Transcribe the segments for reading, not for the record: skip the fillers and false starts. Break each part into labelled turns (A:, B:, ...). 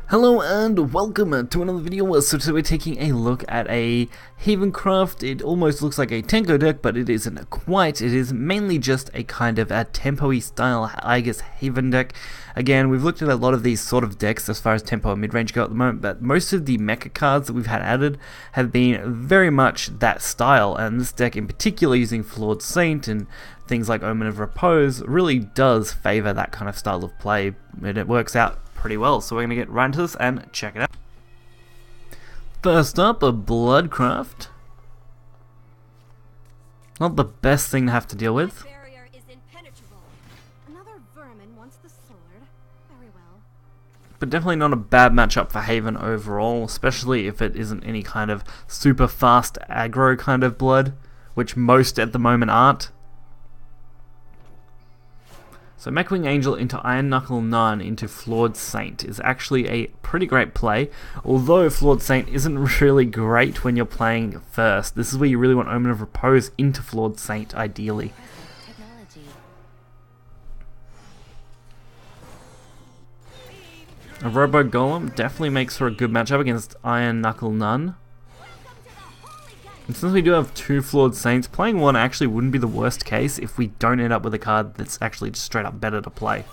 A: Hello and welcome to another video. So today we're taking a look at a HavenCraft. It almost looks like a Tenko deck, but it isn't quite. It is mainly just a kind of a tempo-y style, I guess, Haven deck. Again, we've looked at a lot of these sort of decks as far as tempo and mid-range go at the moment, but most of the mecha cards that we've had added have been very much that style, and this deck in particular, using Flawed Saint and things like Omen of Repose, really does favour that kind of style of play, and it works out pretty well. So we're going to get right into this and check it out. First up, a Bloodcraft. Not the best thing to have to deal with.
B: Barrier is impenetrable. Another vermin wants the sword. Very well.
A: But definitely not a bad matchup for Haven overall, especially if it isn't any kind of super fast aggro kind of blood, which most at the moment aren't. So Mechwing Angel into Iron Knuckle Nun into Flawed Saint is actually a pretty great play, although Flawed Saint isn't really great when you're playing first. This is where you really want Omen of Repose into Flawed Saint, ideally. A Robo Golem definitely makes for a good matchup against Iron Knuckle Nun. And since we do have two Flawed Saints, playing one actually wouldn't be the worst case if we don't end up with a card that's actually just straight up better to play.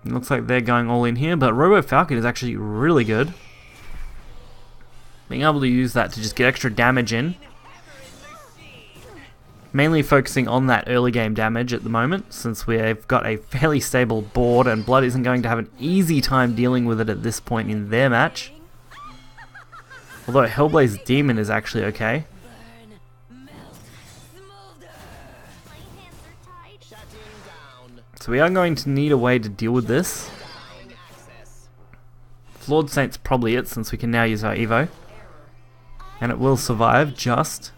A: It looks like they're going all in here, but Robo Falcon is actually really good. Being able to use that to just get extra damage in. Mainly focusing on that early game damage at the moment, since we've got a fairly stable board and Blood isn't going to have an easy time dealing with it at this point in their match. Although Hellblaze Demon is actually okay. So we are going to need a way to deal with this. Flawed Saint's probably it, since we can now use our Evo. And it will survive, just.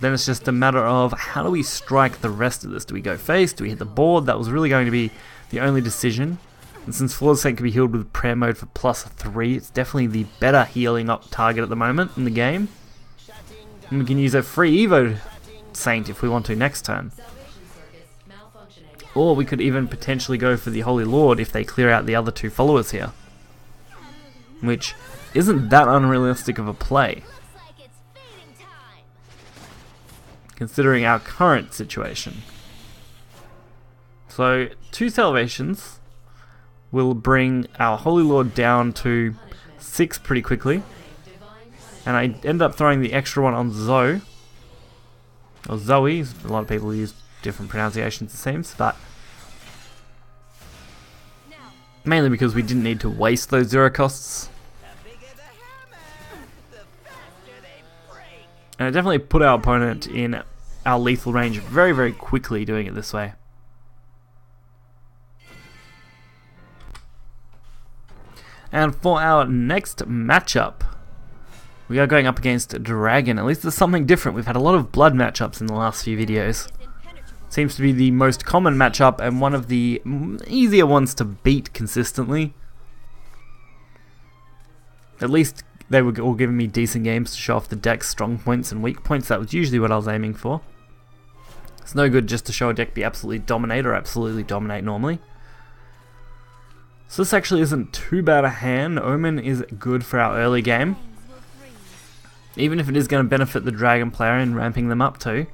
A: Then it's just a matter of how do we strike the rest of this? Do we go face? Do we hit the board? That was really going to be the only decision. And since Flawed Saint can be healed with prayer mode for +3, it's definitely the better healing up target at the moment in the game. And we can use a free Evo Saint if we want to next turn. Or we could even potentially go for the Holy Lord if they clear out the other two followers here. Which isn't that unrealistic of a play, considering our current situation. So, 2 Salvations will bring our Holy Lord down to 6 pretty quickly. And I end up throwing the extra one on Zoe. Or Zoe. A lot of people use different pronunciations, it seems, but mainly because we didn't need to waste those 0 costs. And it definitely put our opponent in our lethal range very, very quickly doing it this way. And for our next matchup, we are going up against Dragon. At least there's something different. We've had a lot of blood matchups in the last few videos. Seems to be the most common matchup and one of the easier ones to beat consistently. At least they were all giving me decent games to show off the deck's strong points and weak points. That was usually what I was aiming for. It's no good just to show a deck be absolutely dominate or absolutely dominate normally. So this actually isn't too bad a hand. Omen is good for our early game, even if it is going to benefit the Dragon player in ramping them up too.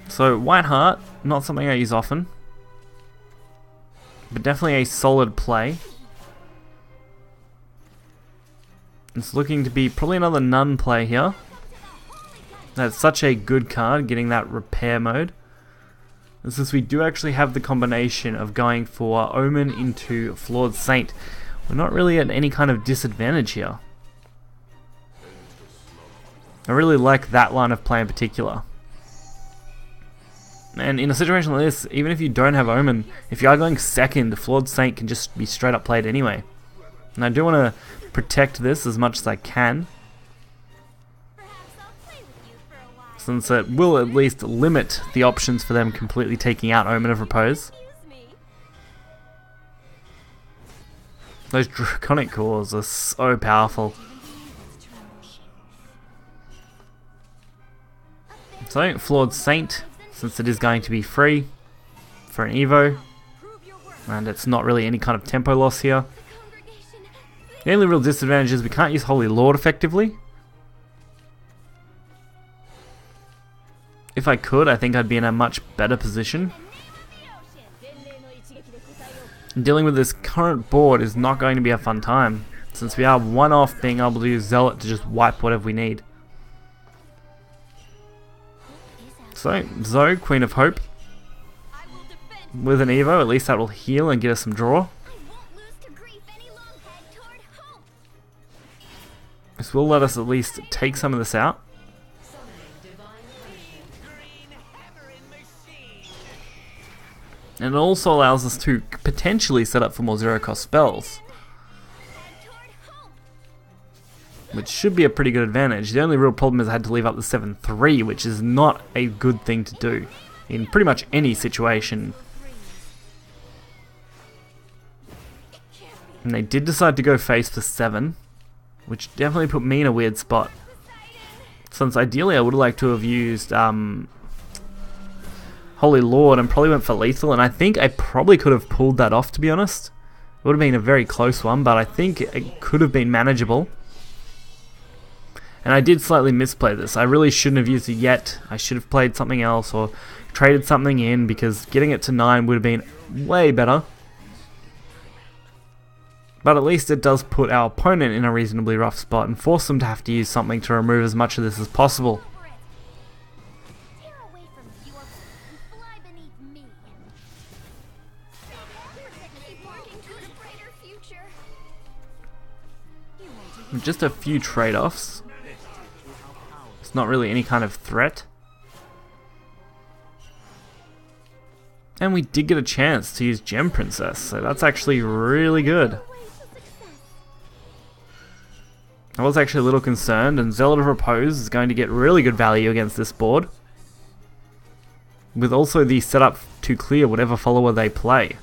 A: So White Heart, not something I use often, but definitely a solid play. It's looking to be probably another Nun play here. That's such a good card, getting that repair mode. And since we do actually have the combination of going for Omen into Flawed Saint, we're not really at any kind of disadvantage here. I really like that line of play in particular. And in a situation like this, even if you don't have Omen, if you are going second, Flawed Saint can just be straight up played anyway. And I do want to protect this as much as I can, since it will at least limit the options for them completely taking out Omen of Repose. Those Draconic Cores are so powerful. So, Flawed Saint since it is going to be free for an Evo, and it's not really any kind of tempo loss here. The only real disadvantage is we can't use Holy Lord effectively. If I could, I think I'd be in a much better position. Dealing with this current board is not going to be a fun time, since we are one off being able to use Zealot to just wipe whatever we need. So, Zoe, Queen of Hope, with an Evo, at least that will heal and get us some draw. This will let us at least take some of this out. And it also allows us to potentially set up for more zero cost spells, which should be a pretty good advantage. The only real problem is I had to leave up the 7-3, which is not a good thing to do in pretty much any situation. And they did decide to go face for 7, which definitely put me in a weird spot, since ideally I would have liked to have used Holy Lord and probably went for lethal, and I think I probably could have pulled that off, to be honest. It would have been a very close one, but I think it could have been manageable. And I did slightly misplay this. I really shouldn't have used it yet. I should have played something else or traded something in, because getting it to 9 would have been way better. But at least it does put our opponent in a reasonably rough spot and force them to have to use something to remove as much of this as possible. Just a few trade-offs. It's not really any kind of threat. And we did get a chance to use Gem Princess, so that's actually really good. I was actually a little concerned, and Zealot of Repose is going to get really good value against this board, with also the setup to clear whatever follower they play.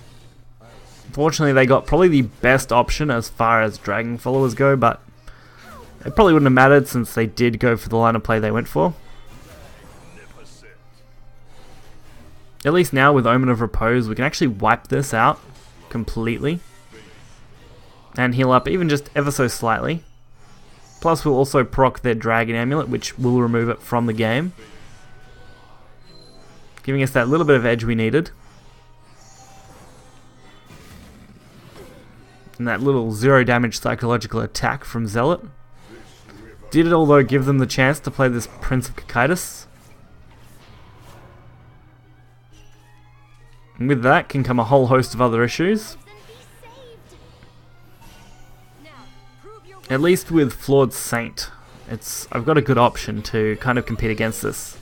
A: Unfortunately, they got probably the best option as far as dragon followers go, but it probably wouldn't have mattered since they did go for the line of play they went for. At least now with Omen of Repose, we can actually wipe this out completely and heal up even just ever so slightly. Plus we'll also proc their Dragon Amulet, which will remove it from the game, giving us that little bit of edge we needed. And that little 0 damage psychological attack from Zealot did it, although give them the chance to play this Prince of Cocytus. And with that can come a whole host of other issues. At least with Flawed Saint, I've got a good option to kind of compete against this.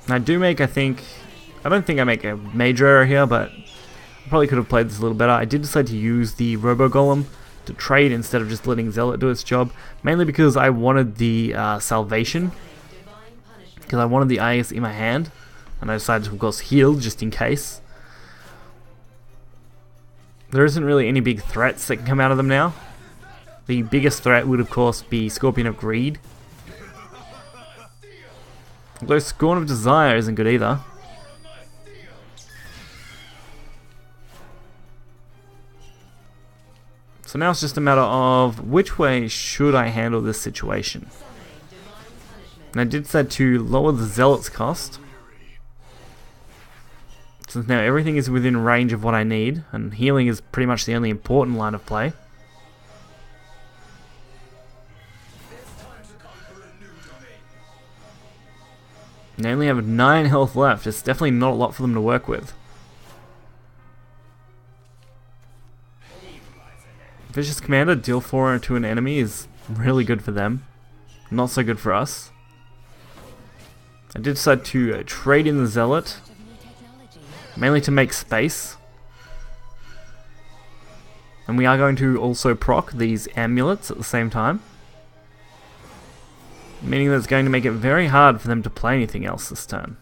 A: And I do make, I don't think I make a major error here, but I probably could have played this a little better. I did decide to use the Robo Golem to trade instead of just letting Zealot do its job, mainly because I wanted the Salvation, because I wanted the IS in my hand, and I decided to of course heal just in case. There isn't really any big threats that can come out of them now. The biggest threat would of course be Scorpion of Greed, although Scorn of Desire isn't good either. So now it's just a matter of which way should I handle this situation. And I did decide to lower the Zealot's cost, since now everything is within range of what I need, and healing is pretty much the only important line of play. And they only have 9 health left. It's definitely not a lot for them to work with. Vicious Commander, deal 4 to an enemy is really good for them. Not so good for us. I did decide to trade in the Zealot, mainly to make space. And we are going to also proc these amulets at the same time, meaning that it's going to make it very hard for them to play anything else this turn.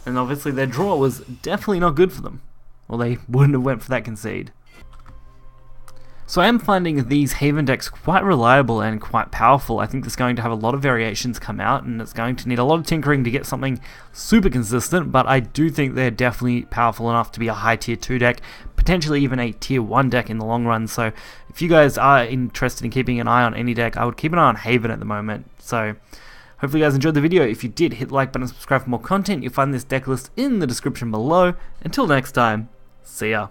A: And obviously their draw was definitely not good for them, or they wouldn't have went for that concede. So I am finding these Haven decks quite reliable and quite powerful. I think there's going to have a lot of variations come out, and it's going to need a lot of tinkering to get something super consistent, but I do think they're definitely powerful enough to be a high tier 2 deck, potentially even a tier 1 deck in the long run. So if you guys are interested in keeping an eye on any deck, I would keep an eye on Haven at the moment. So hopefully you guys enjoyed the video. If you did, hit the like button and subscribe for more content. You'll find this deck list in the description below. Until next time, see ya.